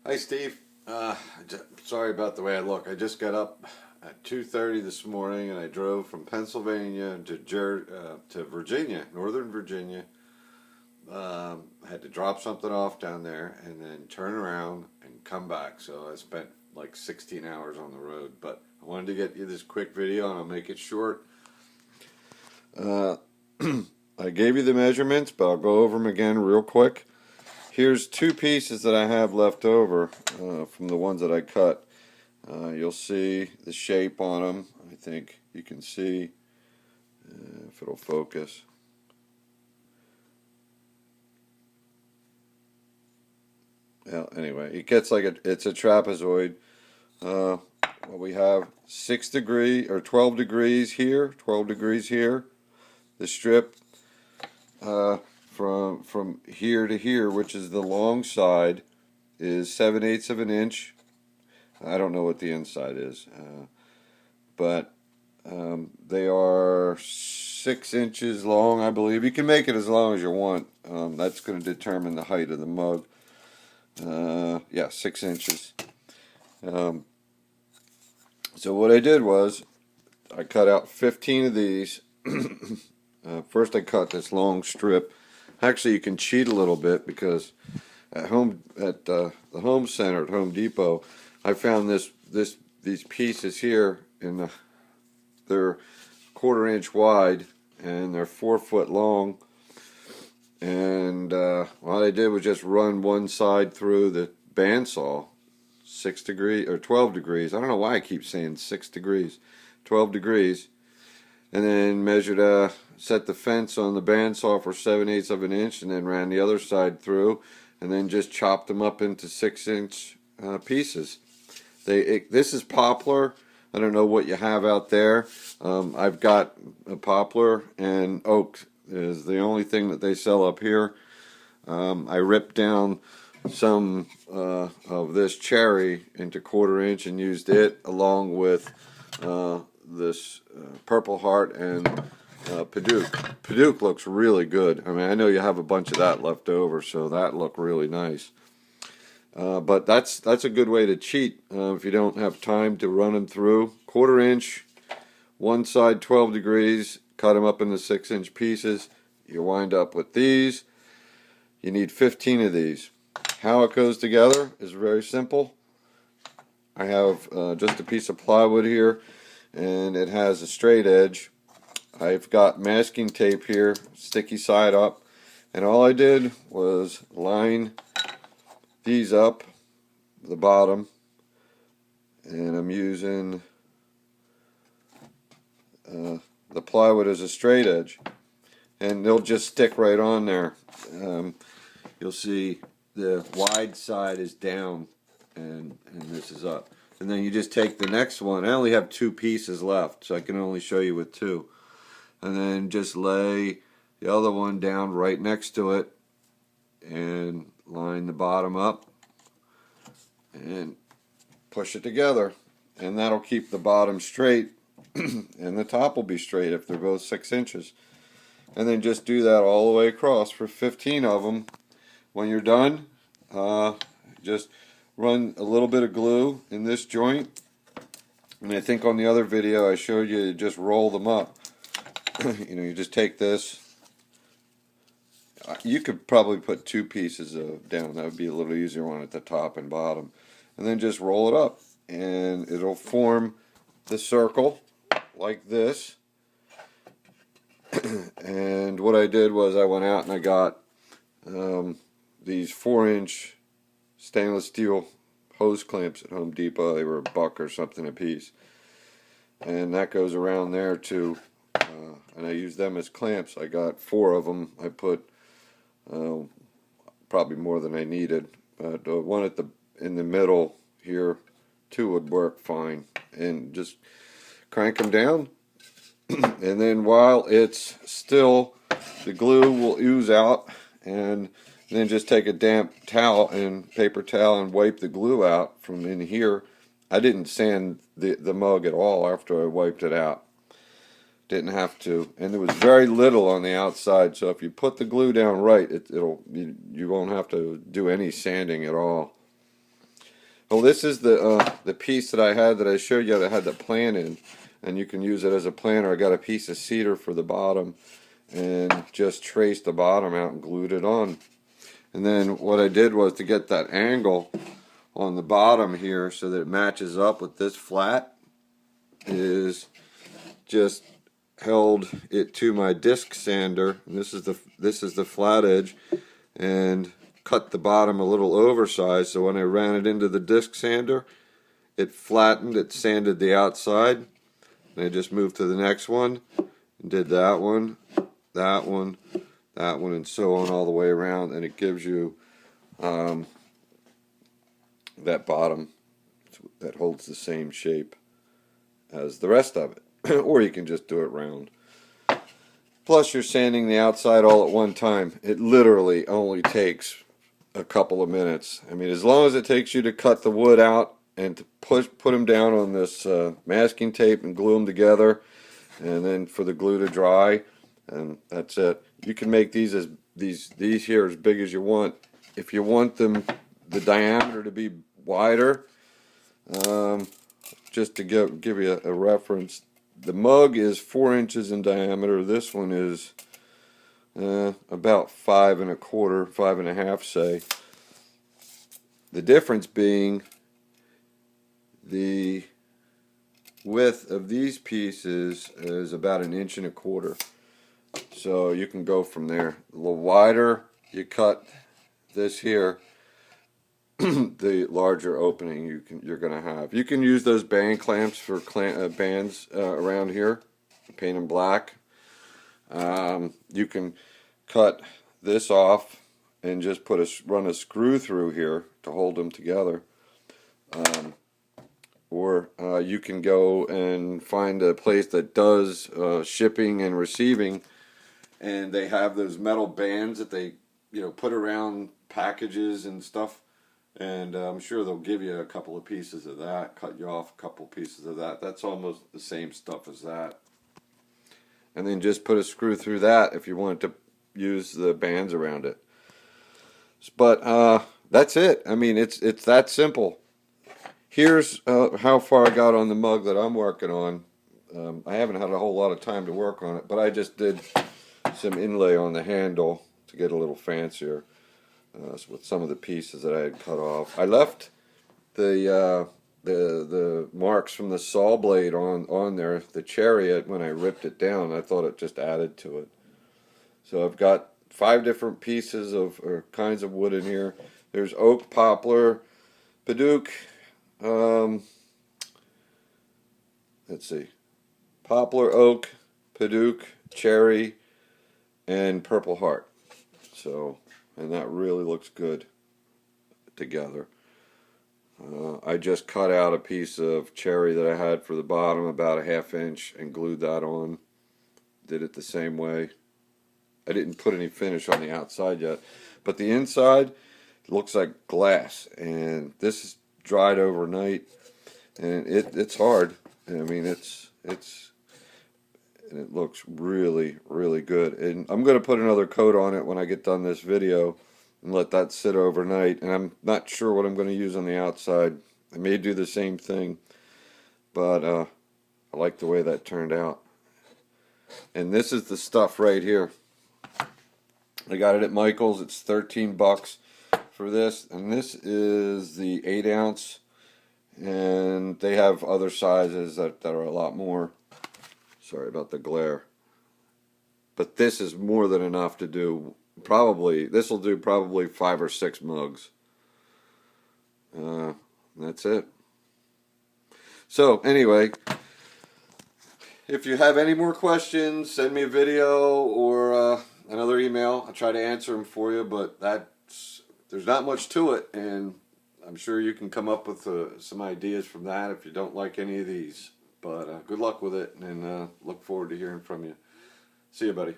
Hi, Steve. Sorry about the way I look. I just got up at 2:30 this morning and I drove from Pennsylvania to Virginia, Northern Virginia. I had to drop something off down there and then turn around and come back. So I spent like 16 hours on the road. But I wanted to get you this quick video and I'll make it short. I gave you the measurements, but I'll go over them again real quick. Here's two pieces that I have left over from the ones that I cut. You'll see the shape on them. I think you can see if it'll focus. Yeah, anyway, it gets like it's a trapezoid. Well, we have 6 degrees or 12 degrees here, 12 degrees here. The strip from here to here, which is the long side, is 7/8 of an inch. I don't know what the inside is, but they are 6 inches long, I believe. You can make it as long as you want. That's going to determine the height of the mug. Yeah, 6 inches. So what I did was I cut out 15 of these. First I cut this long strip. Actually, you can cheat a little bit because at the home center at Home Depot, I found these pieces here they're 1/4 inch wide and they're 4 foot long. And what I did was just run one side through the bandsaw, 6 degrees or 12 degrees. I don't know why I keep saying 6 degrees, 12 degrees. And then measured, set the fence on the bandsaw for 7/8 of an inch, and then ran the other side through, and then just chopped them up into 6-inch pieces. This is poplar. I don't know what you have out there. I've got a poplar, and oak is the only thing that they sell up here. I ripped down some of this cherry into 1/4 inch and used it along with this Purple Heart and Padauk. Padauk looks really good. I mean, I know you have a bunch of that left over, so that looked really nice. But that's a good way to cheat if you don't have time to run them through. 1/4 inch, one side 12 degrees, cut them up into 6-inch pieces. You wind up with these. You need 15 of these. How it goes together is very simple. I have just a piece of plywood here, and it has a straight edge. I've got masking tape here, sticky side up, and all I did was line these up, the bottom, and I'm using the plywood as a straight edge, and they'll just stick right on there. You'll see the wide side is down, and this is up. And then you just take the next one. I only have 2 pieces left, so I can only show you with 2. And then just lay the other one down right next to it and line the bottom up and push it together. And that'll keep the bottom straight and the top will be straight if they're both 6 inches. And then just do that all the way across for 15 of them. When you're done, just run a little bit of glue in this joint, and I think on the other video I showed you to just roll them up. You know, you just take this. You could probably put 2 pieces down. That would be a little easier one at the top and bottom, and then just roll it up, and it'll form the circle like this. And what I did was I went out and I got these 4-inch stainless steel hose clamps at Home Depot. They were $1 or something a piece, and that goes around there too. And I used them as clamps. I got 4 of them. I put probably more than I needed, but one in the middle here, 2 would work fine. And just crank them down, and then while it's still, the glue will ooze out, and then just take a damp towel and paper towel and wipe the glue out from in here. I didn't sand the mug at all after I wiped it out. Didn't have to, and there was very little on the outside, so if you put the glue down right, you won't have to do any sanding at all. Oh, this is the piece that I had that I showed you that had the plan in, and you can use it as a planner. I got a piece of cedar for the bottom, and just traced the bottom out and glued it on. And then what I did was to get that angle on the bottom here so that it matches up with this flat, is just held it to my disc sander. And this is the flat edge, and cut the bottom a little oversized, so when I ran it into the disc sander, it flattened, it sanded the outside. And I just moved to the next one and did that one, that one, that one, and so on all the way around, and it gives you that bottom that holds the same shape as the rest of it. Or you can just do it round. Plus you're sanding the outside all at one time. It literally only takes a couple of minutes. I mean, as long as it takes you to cut the wood out and to put them down on this masking tape and glue them together, and then for the glue to dry, and that's it. You can make these here as big as you want. If you want them, the diameter to be wider, just to give you a reference, the mug is 4 inches in diameter. This one is about 5 1/4, 5 1/2, say. The difference being the width of these pieces is about 1 1/4 inches. So you can go from there. A little wider you cut this here, the larger opening you're going to have. You can use those band clamps for bands around here, paint them black. You can cut this off and just run a screw through here to hold them together. Or you can go and find a place that does shipping and receiving, and they have those metal bands that they put around packages and stuff, and I'm sure they'll give you a couple of pieces of that, cut you off a couple pieces of that. That's almost the same stuff as that. And then just put a screw through that if you want to use the bands around it. But that's it. I mean, it's that simple. Here's how far I got on the mug that I'm working on. I haven't had a whole lot of time to work on it, but I just did some inlay on the handle to get a little fancier with some of the pieces that I had cut off. I left the marks from the saw blade on there, the cherry, when I ripped it down. I thought it just added to it. So I've got 5 different pieces or kinds of wood in here. There's oak, poplar, padauk, let's see, poplar, oak, padauk, cherry, and purple heart. So, and that really looks good together. I just cut out a piece of cherry that I had for the bottom, about 1/2 inch, and glued that on. Did it the same way. I didn't put any finish on the outside yet, but the inside looks like glass, and this is dried overnight, and it's hard. I mean, and it looks really, really good. And I'm going to put another coat on it when I get done this video and let that sit overnight. And I'm not sure what I'm going to use on the outside. I may do the same thing, but I like the way that turned out. And this is the stuff right here. I got it at Michael's. It's $13 for this, and this is the 8 ounce, and they have other sizes that are a lot more. Sorry about the glare, but this is more than enough to do. Probably this will do probably 5 or 6 mugs. That's it. So anyway, if you have any more questions, send me a video or another email. I'll try to answer them for you, but there's not much to it, and I'm sure you can come up with some ideas from that if you don't like any of these. But good luck with it, and look forward to hearing from you. See you, buddy.